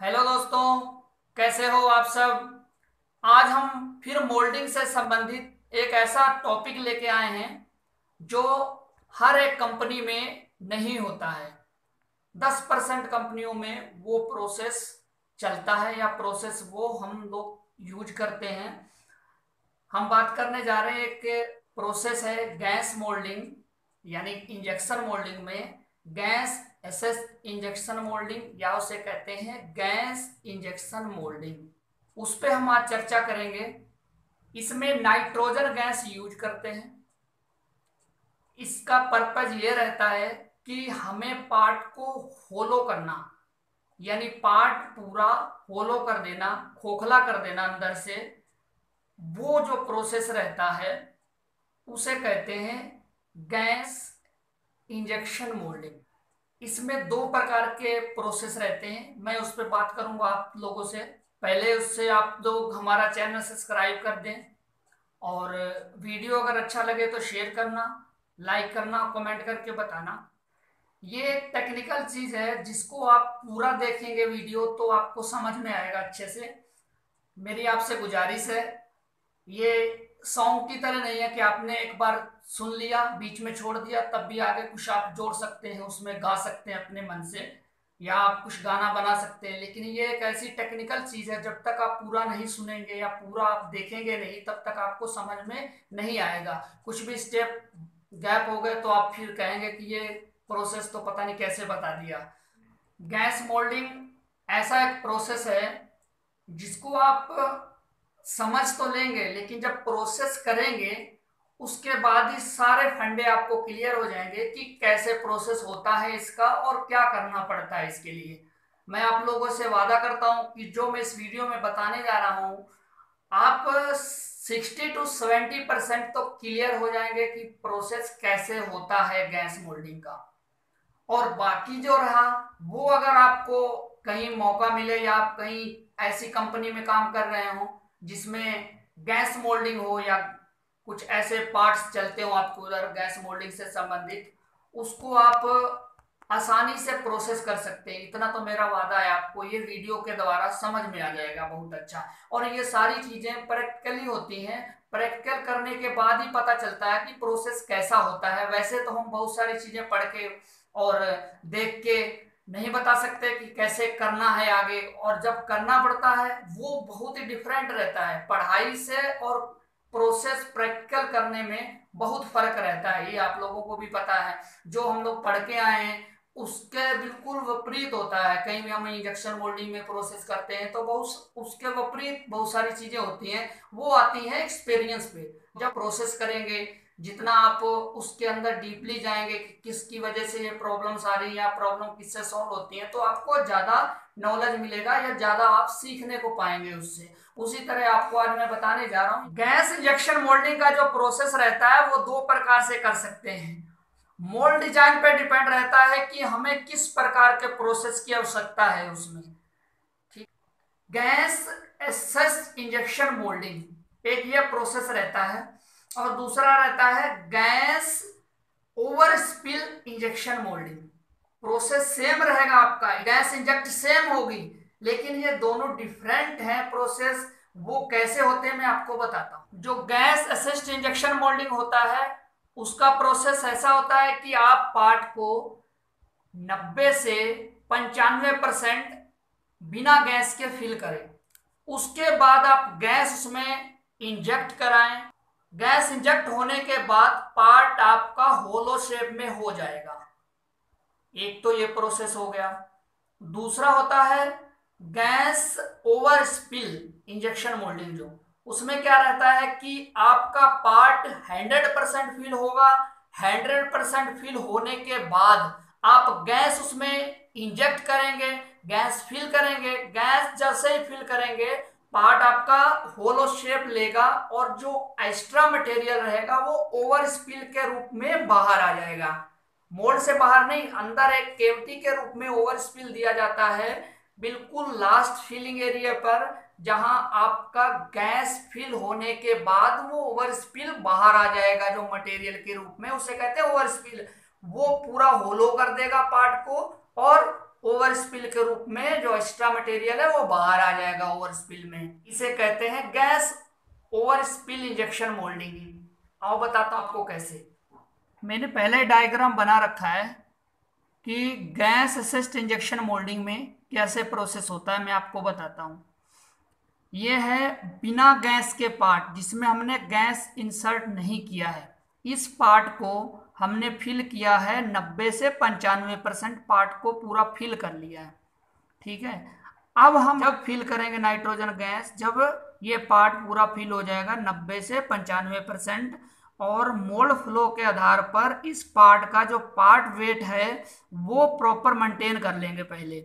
Hello दोस्तों, कैसे हो आप सब। आज हम फिर मोल्डिंग से संबंधित एक ऐसा टॉपिक लेके आए हैं जो हर एक कंपनी में नहीं होता है। 10% कंपनियों में वो प्रोसेस चलता है या प्रोसेस वो हम लोग यूज करते हैं। हम बात करने जा रहे हैं, एक प्रोसेस है गैस मोल्डिंग, यानी इंजेक्शन मोल्डिंग में गैस एसएस इंजेक्शन मोल्डिंग, या उसे कहते हैं गैस इंजेक्शन मोल्डिंग। उस पे हम आज चर्चा करेंगे। इसमें नाइट्रोजन गैस यूज करते हैं। इसका पर्पज ये रहता है कि हमें पार्ट को होलो करना, यानी पार्ट पूरा होलो कर देना, खोखला कर देना अंदर से। वो जो प्रोसेस रहता है उसे कहते हैं गैस इंजेक्शन मोल्डिंग। इसमें दो प्रकार के प्रोसेस रहते हैं, मैं उस पर बात करूंगा आप लोगों से। पहले उससे आप लोग हमारा चैनल सब्सक्राइब कर दें, और वीडियो अगर अच्छा लगे तो शेयर करना, लाइक करना, कमेंट करके बताना। ये एक टेक्निकल चीज है, जिसको आप पूरा देखेंगे वीडियो तो आपको समझ में आएगा अच्छे से। मेरी आपसे गुजारिश है, ये सॉन्ग की तरह नहीं है कि आपने एक बार सुन लिया बीच में छोड़ दिया, तब भी आगे कुछ आप जोड़ सकते हैं, उसमें गा सकते हैं अपने मन से, या आप कुछ गाना बना सकते हैं। लेकिन ये एक ऐसी टेक्निकल चीज है, जब तक आप पूरा नहीं सुनेंगे या पूरा आप देखेंगे नहीं, तब तक आपको समझ में नहीं आएगा। कुछ भी स्टेप गैप हो गए तो आप फिर कहेंगे कि ये प्रोसेस तो पता नहीं कैसे बता दिया। गैस मोल्डिंग ऐसा एक प्रोसेस है जिसको आप समझ तो लेंगे, लेकिन जब प्रोसेस करेंगे उसके बाद ही सारे फंडे आपको क्लियर हो जाएंगे कि कैसे प्रोसेस होता है इसका और क्या करना पड़ता है इसके लिए। मैं आप लोगों से वादा करता हूं कि जो मैं इस वीडियो में बताने जा रहा हूं, आप 60 to 70% तो क्लियर हो जाएंगे कि प्रोसेस कैसे होता है गैस मोल्डिंग का। और बाकी जो रहा, वो अगर आपको कहीं मौका मिले या आप कहीं ऐसी कंपनी में काम कर रहे हो जिसमें गैस मोल्डिंग हो, या कुछ ऐसे पार्ट्स चलते हो आपको उधर गैस मोल्डिंग से संबंधित, उसको आप आसानी से प्रोसेस कर सकते हैं। इतना तो मेरा वादा है, आपको ये वीडियो के द्वारा समझ में आ जाएगा बहुत अच्छा। और ये सारी चीजें प्रैक्टिकली होती हैं, प्रैक्टिकल करने के बाद ही पता चलता है कि प्रोसेस कैसा होता है। वैसे तो हम बहुत सारी चीजें पढ़ के और देख के नहीं बता सकते कि कैसे करना है आगे, और जब करना पड़ता है वो बहुत ही डिफरेंट रहता है। पढ़ाई से और प्रोसेस प्रैक्टिकल करने में बहुत फर्क रहता है, ये आप लोगों को भी पता है। जो हम लोग पढ़ के आए हैं उसके बिल्कुल विपरीत होता है। कहीं भी हम इंजेक्शन मोल्डिंग में प्रोसेस करते हैं तो बहुत उसके विपरीत बहुत सारी चीजें होती हैं, वो आती हैं एक्सपीरियंस पे। जब प्रोसेस करेंगे, जितना आप उसके अंदर डीपली जाएंगे कि किसकी वजह से ये प्रॉब्लम्स आ रही है या प्रॉब्लम किससे सॉल्व होती है, तो आपको ज्यादा नॉलेज मिलेगा या ज्यादा आप सीखने को पाएंगे उससे। उसी तरह आपको आज मैं बताने जा रहा हूँ, गैस इंजेक्शन मोल्डिंग का जो प्रोसेस रहता है वो दो प्रकार से कर सकते हैं। मोल्ड डिजाइन पे डिपेंड रहता है कि हमें किस प्रकार के प्रोसेस की आवश्यकता है उसमें। ठीक, गैस एसेस इंजेक्शन मोल्डिंग एक ये प्रोसेस रहता है, और दूसरा रहता है gas over spill injection moulding. Process same रहेगा, आपका गैस इंजेक्ट सेम होगी, लेकिन ये दोनों डिफरेंट हैं प्रोसेस। वो कैसे होते हैं मैं आपको बताता हूं। जो गैस असिस्ट इंजेक्शन मोल्डिंग होता है उसका प्रोसेस ऐसा होता है कि आप पार्ट को 90 से 95% बिना गैस के फिल करें। उसके बाद आप गैस उसमें इंजेक्ट कराएं। गैस इंजेक्ट होने के बाद पार्ट आपका होलो शेप में हो जाएगा। एक तो ये प्रोसेस हो गया। दूसरा होता है gas over spill injection moulding, जो उसमें क्या रहता है कि आपका पार्ट 100% फिल होगा। 100% फिल होने के बाद आप गैस उसमें इंजेक्ट करेंगे, गैस फिल करेंगे। गैस जैसे ही फिल करेंगे पार्ट आपका होलो शेप लेगा, और जो एक्स्ट्रा मटेरियल रहेगा वो ओवर स्पिल के रूप में बाहर आ जाएगा। मोल्ड से बाहर नहीं, अंदर एक केविटी के रूप में ओवर स्पिल दिया जाता है, बिल्कुल लास्ट फिलिंग एरिया पर, जहां आपका गैस फिल होने के बाद वो ओवर स्पिल बाहर आ जाएगा जो मटेरियल के रूप में, उसे कहते हैं ओवर स्पिल। वो पूरा होलो कर देगा पार्ट को, और ओवरस्पिल के रूप में जो एक्स्ट्रा मटेरियल है वो बाहर आ जाएगा ओवरस्पिल में। इसे कहते हैं गैस ओवरस्पिल इंजेक्शन मोल्डिंग। आओ बताता हूं आपको कैसे। मैंने पहले डायग्राम बना रखा है कि गैस असिस्ट इंजेक्शन मोल्डिंग में कैसे प्रोसेस होता है, मैं आपको बताता हूं। ये है बिना गैस के पार्ट, जिसमें हमने गैस इंसर्ट नहीं किया है। इस पार्ट को हमने फिल किया है 90 से 95% पार्ट को पूरा फिल कर लिया है। ठीक है, अब हम जब फिल करेंगे नाइट्रोजन गैस, जब ये पार्ट पूरा फिल हो जाएगा 90 से 95%, और मोल्ड फ्लो के आधार पर इस पार्ट का जो पार्ट वेट है वो प्रॉपर मेंटेन कर लेंगे पहले।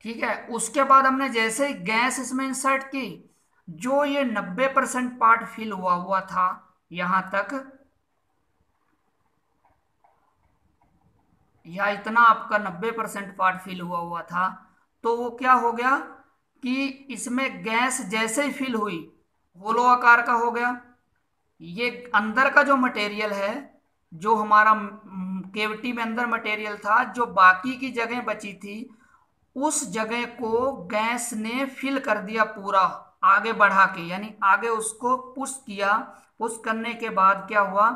ठीक है, उसके बाद हमने जैसे ही गैस इसमें इंसर्ट की, जो ये 90% पार्ट फिल हुआ था यहां तक, या इतना आपका 90% पार्ट फिल हुआ था, तो वो क्या हो गया कि इसमें गैस जैसे ही फिल हुई होलो आकार का हो गया। ये अंदर का जो मटेरियल है, जो हमारा केविटी में अंदर मटेरियल था, जो बाकी की जगह बची थी, उस जगह को गैस ने फिल कर दिया पूरा आगे बढ़ा के, यानी आगे उसको पुश किया। पुश करने के बाद क्या हुआ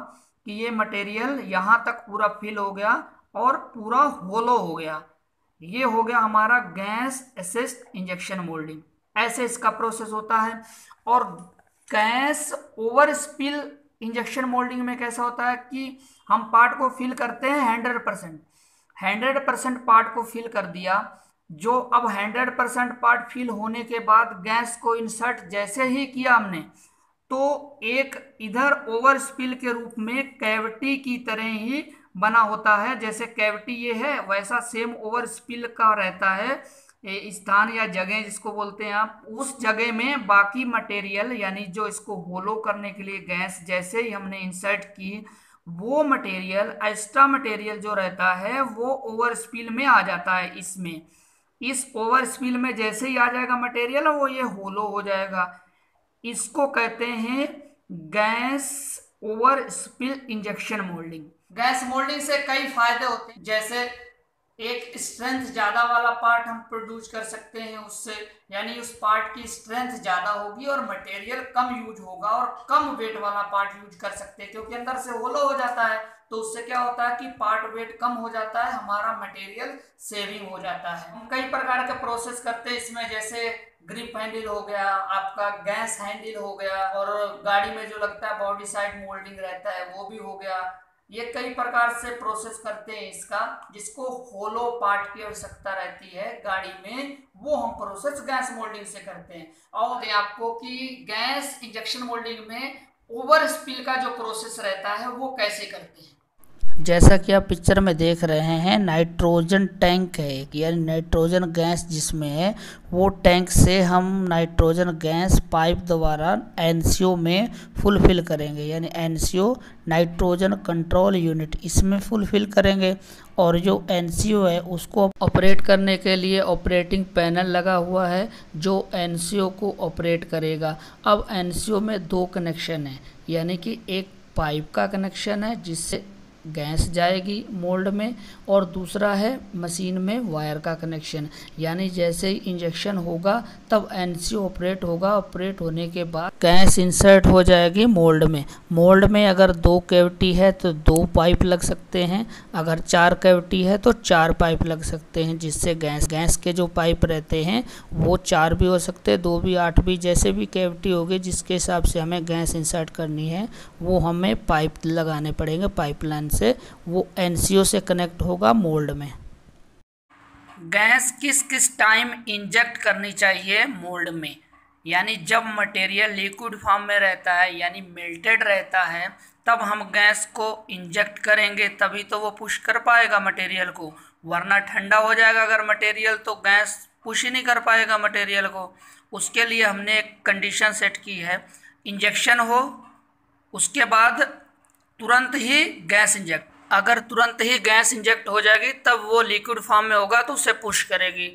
कि ये मटेरियल यहाँ तक पूरा फिल हो गया और पूरा होलो हो गया। ये हो गया हमारा गैस असिस्ट इंजेक्शन मोल्डिंग। ऐसे इसका प्रोसेस होता है। और gas over spill injection moulding में कैसा होता है कि हम पार्ट को फिल करते हैं 100% पार्ट को फिल कर दिया। जो अब 100% पार्ट फिल होने के बाद गैस को इंसर्ट जैसे ही किया हमने, तो एक इधर ओवर स्पिल के रूप में कैविटी की तरह ही बना होता है। जैसे कैविटी ये है, वैसा सेम ओवर स्पिल का रहता है स्थान या जगह जिसको बोलते हैं आप। उस जगह में बाकी मटेरियल, यानी जो इसको होलो करने के लिए गैस जैसे ही हमने इंसर्ट की, वो मटेरियल, एक्स्ट्रा मटेरियल जो रहता है वो ओवर स्पिल में आ जाता है। इसमें इस ओवर स्पिल में जैसे ही आ जाएगा मटेरियल, वो ये होलो हो जाएगा। इसको कहते हैं gas over spill injection moulding. Gas moulding से कई फायदे होते हैं, जैसे एक स्ट्रेंथ ज्यादा वाला पार्ट हम प्रोड्यूस कर सकते हैं उससे, यानी उस पार्ट की स्ट्रेंथ ज्यादा होगी और मटेरियल कम यूज होगा, और कम वेट वाला पार्ट यूज कर सकते हैं क्योंकि अंदर से होलो हो जाता है। तो उससे क्या होता है कि पार्ट वेट कम हो जाता है, हमारा मटेरियल सेविंग हो जाता है। हम कई प्रकार के प्रोसेस करते हैं इसमें, जैसे ग्रिप हैंडल हो गया, आपका गैस हैंडल हो गया, और गाड़ी में जो लगता है बॉडी साइड मोल्डिंग रहता है वो भी हो गया। ये कई प्रकार से प्रोसेस करते हैं इसका, जिसको होलो पार्ट की आवश्यकता रहती है गाड़ी में, वो हम प्रोसेस गैस मोल्डिंग से करते हैं। और आपको कि गैस इंजेक्शन मोल्डिंग में ओवर स्पिल का जो प्रोसेस रहता है वो कैसे करते हैं। जैसा कि आप पिक्चर में देख रहे हैं, नाइट्रोजन टैंक है एक, यानी नाइट्रोजन गैस जिसमें है, वो टैंक से हम नाइट्रोजन गैस पाइप द्वारा एनसीओ में फुलफिल करेंगे, यानी एनसीओ नाइट्रोजन कंट्रोल यूनिट, इसमें फुलफिल करेंगे। और जो एनसीओ है उसको ऑपरेट करने के लिए ऑपरेटिंग पैनल लगा हुआ है जो एनसीओ को ऑपरेट करेगा। अब एनसीओ में दो कनेक्शन है, यानी कि एक पाइप का कनेक्शन है जिससे गैस जाएगी मोल्ड में, और दूसरा है मशीन में वायर का कनेक्शन। यानी जैसे ही इंजेक्शन होगा तब एनसीओ ऑपरेट होगा, ऑपरेट होने के बाद गैस इंसर्ट हो जाएगी मोल्ड में। मोल्ड में अगर 2 कैविटी है तो 2 पाइप लग सकते हैं, अगर 4 कैविटी है तो 4 पाइप लग सकते हैं, जिससे गैस के जो पाइप रहते हैं वो 4 भी हो सकते हैं, 2 भी, 8 भी, जैसे भी कैविटी होगी जिसके हिसाब से हमें गैस इंसर्ट करनी है वो हमें पाइप लगाने पड़ेंगे। पाइपलाइन से वो एनसीओ से कनेक्ट होगा मोल्ड में। गैस किस किस टाइम इंजेक्ट करनी चाहिए मोल्ड में, यानी जब मटेरियल लिक्विड फॉर्म में रहता है यानी मेल्टेड रहता है, तब हम गैस को इंजेक्ट करेंगे, तभी तो वो पुश कर पाएगा मटेरियल को। वरना ठंडा हो जाएगा अगर मटेरियल तो गैस पुश ही नहीं कर पाएगा मटेरियल को। उसके लिए हमने एक कंडीशन सेट की है, इंजेक्शन हो उसके बाद तुरंत ही गैस इंजेक्ट। अगर तुरंत ही गैस इंजेक्ट हो जाएगी तब वो लिक्विड फॉर्म में होगा तो उसे पुश करेगी,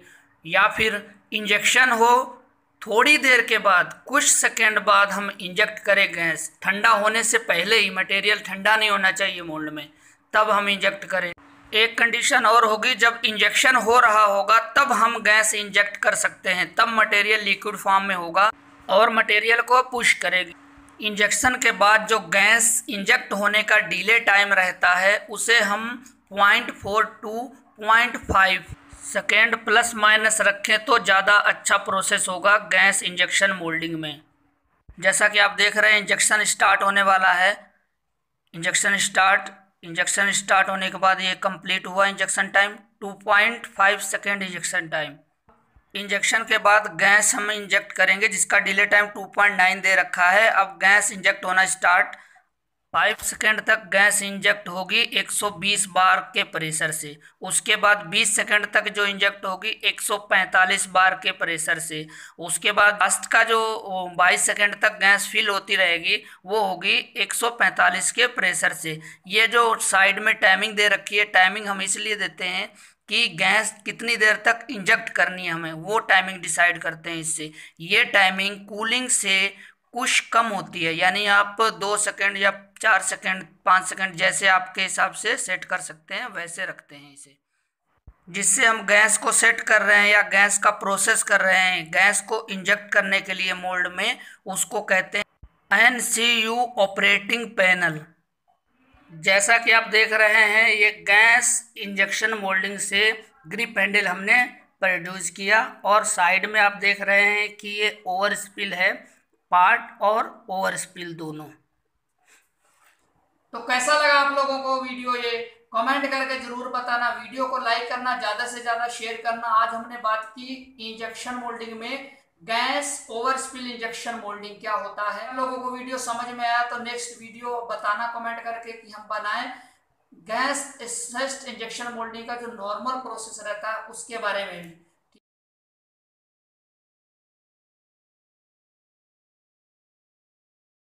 या फिर इंजेक्शन हो थोड़ी देर के बाद, कुछ सेकेंड बाद हम इंजेक्ट करें गैस, ठंडा होने से पहले ही, मटेरियल ठंडा नहीं होना चाहिए मोल्ड में, तब हम इंजेक्ट करें। एक कंडीशन और होगी, जब इंजेक्शन हो रहा होगा तब हम गैस इंजेक्ट कर सकते हैं, तब मटेरियल लिक्विड फॉर्म में होगा और मटेरियल को पुश करेगी। इंजेक्शन के बाद जो गैस इंजेक्ट होने का डिले टाइम रहता है उसे हम 0.4 to 0.5 सेकेंड प्लस माइनस रखें तो ज़्यादा अच्छा प्रोसेस होगा गैस इंजेक्शन मोल्डिंग में। जैसा कि आप देख रहे हैं इंजेक्शन स्टार्ट होने वाला है। इंजेक्शन स्टार्ट होने के बाद ये कंप्लीट हुआ injection time 2.5 second injection time. Injection के बाद गैस हम इंजेक्ट करेंगे जिसका डिले टाइम 2.9 दे रखा है। अब गैस इंजेक्ट होना स्टार्ट, 5 सेकेंड तक गैस इंजेक्ट होगी 120 बार के प्रेशर से। उसके बाद 20 सेकेंड तक जो इंजेक्ट होगी 145 बार के प्रेशर से। उसके बाद लास्ट का जो 22 सेकेंड तक गैस फिल होती रहेगी वो होगी 145 के प्रेशर से। ये जो साइड में टाइमिंग दे रखी है, टाइमिंग हम इसलिए देते हैं कि गैस कितनी देर तक इंजेक्ट करनी है हमें, वो टाइमिंग डिसाइड करते हैं इससे। ये टाइमिंग कूलिंग से कुछ कम होती है, यानी आप 2 सेकेंड या 4 सेकेंड 5 सेकेंड जैसे आपके हिसाब से सेट कर सकते हैं वैसे रखते हैं इसे। जिससे हम गैस को सेट कर रहे हैं या गैस का प्रोसेस कर रहे हैं गैस को इंजेक्ट करने के लिए मोल्ड में, उसको कहते हैं NCU ऑपरेटिंग पैनल। जैसा कि आप देख रहे हैं ये गैस इंजेक्शन मोल्डिंग से ग्रिप हैंडल हमने प्रोड्यूस किया और साइड में आप देख रहे हैं कि ये ओवर स्पिल है, पार्ट और ओवर स्पिल दोनों। तो कैसा लगा आप लोगों को वीडियो, ये कमेंट करके जरूर बताना। वीडियो को लाइक करना, ज़्यादा से ज़्यादा शेयर करना। आज हमने बात की इंजेक्शन मोल्डिंग में gas over spill injection moulding क्या होता है। आप लोगों को वीडियो समझ में आया तो नेक्स्ट वीडियो बताना कमेंट करके कि हम बनाएं गैस असिस्ट इंजेक्शन मोल्डिंग का जो नॉर्मल प्रोसेस रहता है उसके बारे में भी।